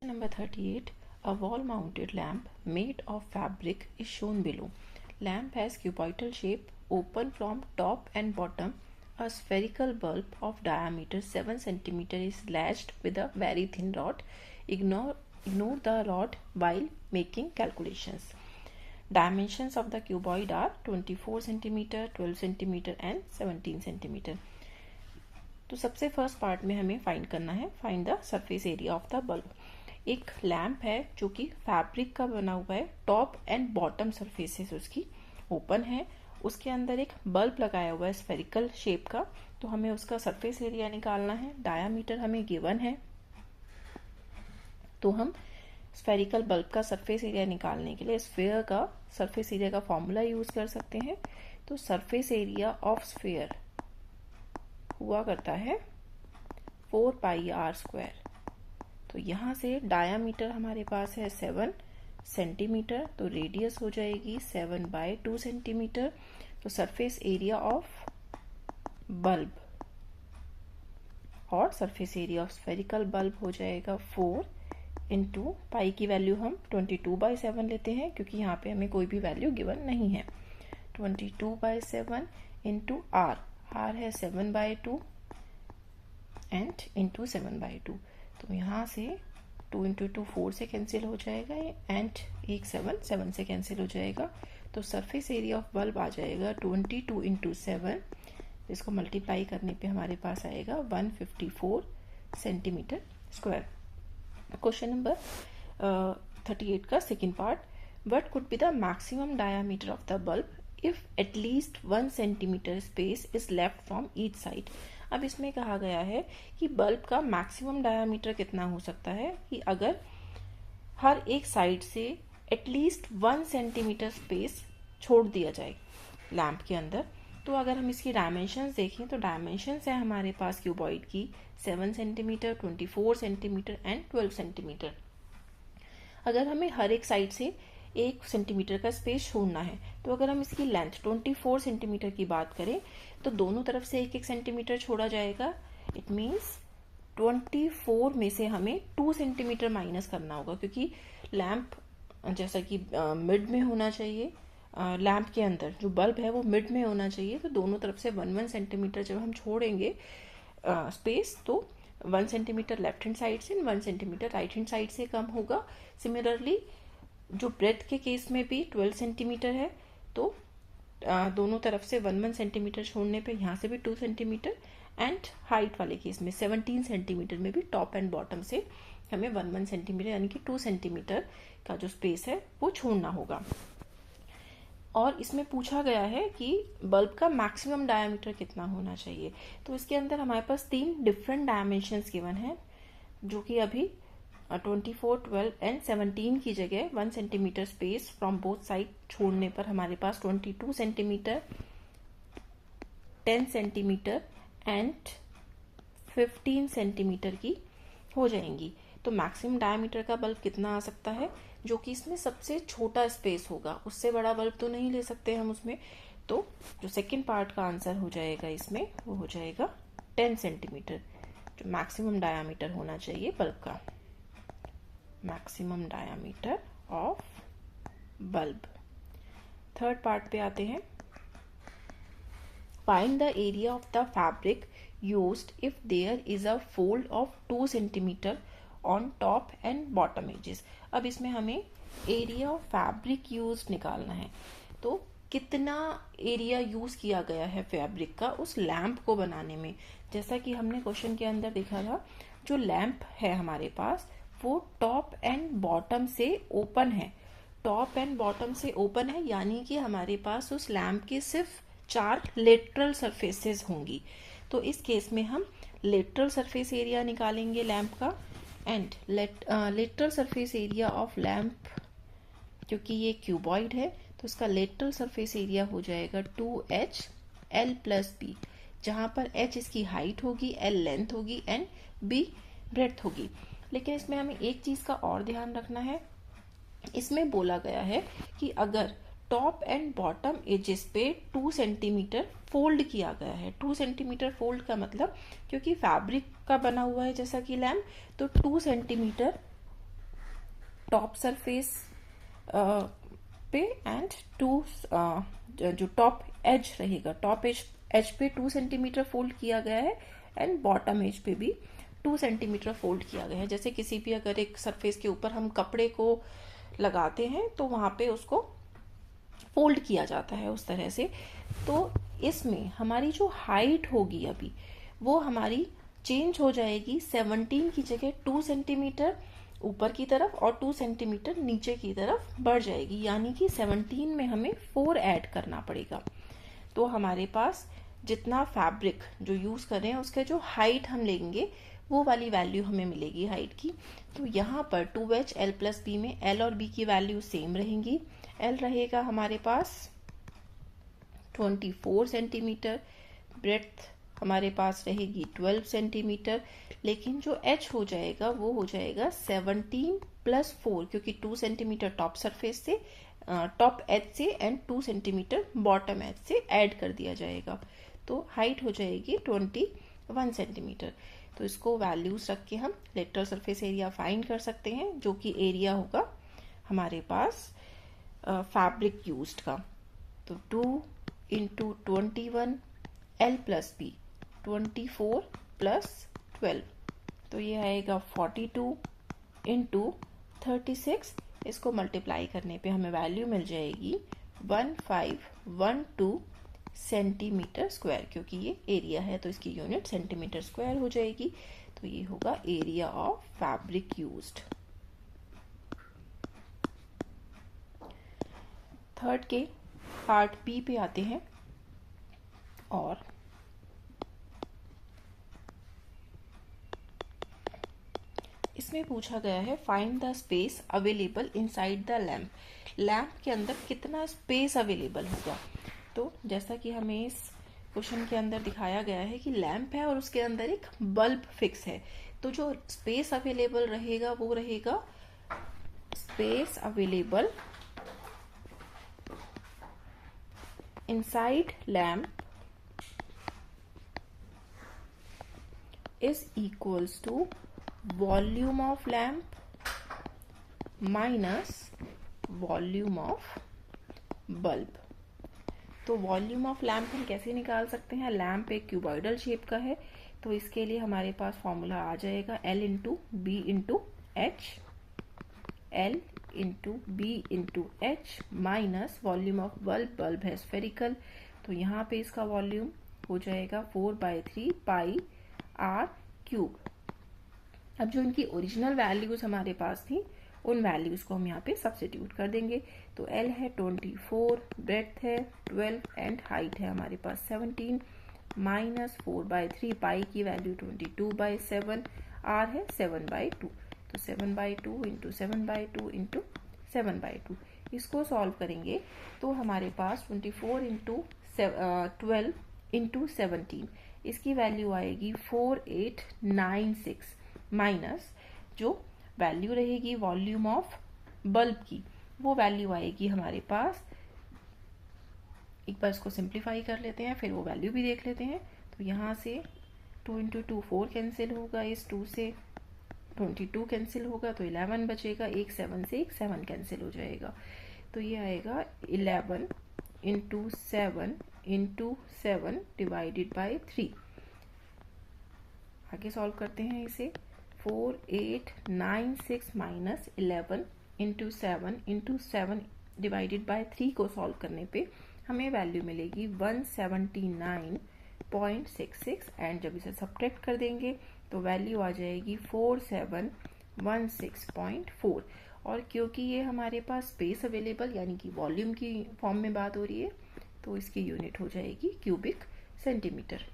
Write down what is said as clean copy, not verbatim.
Number 38. A wall-mounted lamp made of fabric is shown below. Lamp has cuboidal shape, open from top and bottom. A spherical bulb of diameter 7 cm is latched with a very thin rod. Ignore the rod while making calculations. Dimensions of the cuboid are 24 cm, 12 cm and 17 cm. तो सबसे first part में हमें find करना है, find the surface area of the bulb. एक lamp है जो कि फैब्रिक का बना हुआ है, टॉप एंड बॉटम सरफेसेस उसकी ओपन है, उसके अंदर एक बल्ब लगाया हुआ है स्फेरिकल शेप का, तो हमें उसका सरफेस एरिया निकालना है। डायामीटर हमें गिवन है, तो हम स्फेरिकल बल्ब का सरफेस एरिया निकालने के लिए स्फीयर का सरफेस एरिया का फॉर्मूला यूज कर सकते हैं। तो सरफेस एरिया ऑफ स्फीयर हुआ करता है 4 पाई आर स्क्वायर। तो यहाँ से डायामीटर हमारे पास है 7 सेंटीमीटर, तो रेडियस हो जाएगी 7/2 सेंटीमीटर। तो सरफेस एरिया ऑफ बल्ब और surface area of spherical bulb हो जाएगा 4 इंटू पाई की वैल्यू हम 22/7 लेते हैं, क्योंकि यहाँ पे हमें कोई भी वैल्यू गिवन नहीं है। 22/7 इंटू आर है 7/2 एंड इंटू 7/2। तो यहाँ से 2 इंटू 2 4 से कैंसिल हो जाएगा एंड एक 7 से कैंसिल हो जाएगा। तो सरफेस एरिया ऑफ बल्ब आ जाएगा 22 इंटू 7, इसको मल्टीप्लाई करने पे हमारे पास आएगा 154 सेंटीमीटर स्क्वायर। क्वेश्चन नंबर 38 का second part, what could be the maximum diameter of the bulb if at least 1 centimeter space is left from each side। अब इसमें कहा गया है कि बल्ब का मैक्सिमम डायामीटर कितना हो सकता है कि अगर हर एक साइड से एटलीस्ट 1 सेंटीमीटर स्पेस छोड़ दिया जाए लैंप के अंदर। तो अगर हम इसकी डायमेंशंस देखें तो डायमेंशंस है हमारे पास क्यूबॉइड की 7 सेंटीमीटर, 24 सेंटीमीटर एंड 12 सेंटीमीटर। अगर हमें हर एक साइड से 1 सेंटीमीटर का स्पेस छोड़ना है, तो अगर हम इसकी लेंथ 24 सेंटीमीटर की बात करें तो दोनों तरफ से 1-1 सेंटीमीटर छोड़ा जाएगा। इट मीन्स 24 में से हमें 2 सेंटीमीटर माइनस करना होगा, क्योंकि लैंप जैसा कि मिड में होना चाहिए, लैंप के अंदर जो बल्ब है वो मिड में होना चाहिए। तो दोनों तरफ से 1-1 सेंटीमीटर जब हम छोड़ेंगे स्पेस, तो 1 सेंटीमीटर लेफ्ट हैंड साइड से 1 सेंटीमीटर राइट हैंड साइड से कम होगा। सिमिलरली जो ब्रेथ के केस में भी 12 सेंटीमीटर है, तो दोनों तरफ से 1-1 सेंटीमीटर छोड़ने पे यहाँ से भी 2 सेंटीमीटर एंड हाइट वाले केस में 17 सेंटीमीटर में भी टॉप एंड बॉटम से हमें 1-1 सेंटीमीटर यानी कि 2 सेंटीमीटर का जो स्पेस है वो छोड़ना होगा। और इसमें पूछा गया है कि बल्ब का मैक्सिमम डायामीटर कितना होना चाहिए। तो इसके अंदर हमारे पास 3 डिफरेंट डायमेंशंस गिवन है, जो कि अभी 24, 12 एंड 17 की जगह 1 centimetre space from both side छोड़ने पर हमारे पास 22 सेंटीमीटर, 10 सेंटीमीटर एंड 15 सेंटीमीटर की हो जाएंगी। तो मैक्सिमम डायमीटर का बल्ब कितना आ सकता है, जो कि इसमें सबसे छोटा स्पेस होगा, उससे बड़ा बल्ब तो नहीं ले सकते हम उसमें। तो जो सेकेंड पार्ट का आंसर हो जाएगा इसमें वो हो जाएगा 10 सेंटीमीटर, जो मैक्सिमम डायामीटर होना चाहिए बल्ब का, maximum diameter of bulb. Third part पे आते हैं, find the area of the fabric used if there is a fold of 2 centimetre on top and bottom edges. अब इसमें हमें एरिया ऑफ फैब्रिक यूज निकालना है, तो कितना एरिया यूज किया गया है फैब्रिक का उस लैंप को बनाने में। जैसा कि हमने क्वेश्चन के अंदर देखा था, जो लैंप है हमारे पास वो टॉप एंड बॉटम से ओपन है, टॉप एंड बॉटम से ओपन है, यानी कि हमारे पास उस लैंप की सिर्फ 4 लेटरल सरफेसेस होंगी। तो इस केस में हम लेटरल सरफेस एरिया निकालेंगे लैंप का, and lateral surface area of lamp, क्योंकि ये क्यूबॉइड है तो इसका लेटरल सरफेस एरिया हो जाएगा 2h l + b, जहां पर h इसकी हाइट होगी, l लेंथ होगी एंड b ब्रेड्थ होगी। लेकिन इसमें हमें एक चीज का और ध्यान रखना है, इसमें बोला गया है कि अगर टॉप एंड बॉटम एजेस पे 2 सेंटीमीटर फोल्ड किया गया है। 2 सेंटीमीटर फोल्ड का मतलब, क्योंकि फैब्रिक का बना हुआ है जैसा कि लैम्प, तो 2 सेंटीमीटर टॉप सरफेस पे एंड टू जो टॉप एज रहेगा, टॉप एज पे 2 सेंटीमीटर फोल्ड किया गया है एंड बॉटम एज पे भी 2 सेंटीमीटर फोल्ड किया गया है। जैसे किसी भी अगर एक सरफेस के ऊपर हम कपड़े को लगाते हैं तो वहां पे उसको फोल्ड किया जाता है उस तरह से। तो इसमें हमारी जो हाइट होगी अभी वो हमारी चेंज हो जाएगी, 17 की जगह 2 सेंटीमीटर ऊपर की तरफ और 2 सेंटीमीटर नीचे की तरफ बढ़ जाएगी, यानी कि 17 में हमें 4 ऐड करना पड़ेगा। तो हमारे पास जितना फैब्रिक जो यूज कर रहे हैं उसके जो हाइट हम लेंगे वो वाली वैल्यू हमें मिलेगी हाइट की। तो यहाँ पर 2H L प्लस B में L और B की वैल्यू सेम रहेंगी। L रहेगा हमारे पास 24 सेंटीमीटर, ब्रेड्थ हमारे पास रहेगी 12 सेंटीमीटर, लेकिन जो H हो जाएगा वो हो जाएगा 17 प्लस 4, क्योंकि 2 सेंटीमीटर टॉप सरफेस से, टॉप एज से एंड 2 सेंटीमीटर बॉटम एज से ऐड कर दिया जाएगा। तो हाइट हो जाएगी 21 सेंटीमीटर। तो इसको वैल्यूज रख के हम लेटरल सरफेस एरिया फाइंड कर सकते हैं, जो कि एरिया होगा हमारे पास फैब्रिक यूज्ड का। तो 2 into 21 L plus B 24 plus 12, तो ये आएगा 42 इंटू 36। इसको मल्टीप्लाई करने पे हमें वैल्यू मिल जाएगी 1512 सेंटीमीटर स्क्वायर, क्योंकि ये एरिया है तो इसकी यूनिट सेंटीमीटर स्क्वायर हो जाएगी। तो ये होगा area of fabric used. Third के पार्ट बी पे आते हैं और इसमें पूछा गया है find the space available inside the lamp. Lamp के अंदर कितना स्पेस अवेलेबल होगा। तो जैसा कि हमें इस क्वेश्चन के अंदर दिखाया गया है कि लैम्प है और उसके अंदर एक बल्ब फिक्स है, तो जो स्पेस अवेलेबल रहेगा वो रहेगा space available inside lamp is equals to volume of lamp minus volume of bulb। तो वॉल्यूम ऑफ लैम्प हम कैसे निकाल सकते हैं। लैम्प एक क्यूबॉइडल शेप का है, तो इसके लिए हमारे पास फॉर्मूला आ जाएगा L into b into h, L into b into h minus volume of bulb. Bulb है स्फेरिकल, तो यहाँ पे इसका वॉल्यूम हो जाएगा 4/3 पाई आर क्यूब। अब जो इनकी ओरिजिनल वैल्यूज हमारे पास थी उन वैल्यूज को हम यहाँ पे सब्स्टिट्यूट कर देंगे। तो L है 24, ब्रेड्थ है 12 एंड हाइट है हमारे पास 17, माइनस 4/3 पाई की वैल्यू 22/7, R है 7/2, तो 7/2 इंटू 7/2 इंटू 7/2। इसको सॉल्व करेंगे तो हमारे पास 24 इंटू 12 इंटू 17, इसकी वैल्यू आएगी 4896 माइनस जो वैल्यू रहेगी वॉल्यूम ऑफ बल्ब की वो वैल्यू आएगी हमारे पास। एक बार इसको सिंप्लीफाई कर लेते हैं फिर वो वैल्यू भी देख लेते हैं। तो यहाँ से 2 इंटू 2 4 कैंसिल होगा, इस 2 से 22 कैंसिल होगा तो 11 बचेगा, एक 7 से एक 7 कैंसिल हो जाएगा। तो ये आएगा 11 इंटू 7 इंटू 7 डिवाइडेड बाई 3। आगे सॉल्व करते हैं इसे। 4896 माइनस 11 इंटू 7 डिवाइडेड बाय 3 को सॉल्व करने पे हमें वैल्यू मिलेगी 179.66 एंड जब इसे सब्ट्रैक्ट कर देंगे तो वैल्यू आ जाएगी 4716.4। और क्योंकि ये हमारे पास स्पेस अवेलेबल यानी कि वॉल्यूम की फॉर्म में बात हो रही है तो इसकी यूनिट हो जाएगी क्यूबिक सेंटीमीटर।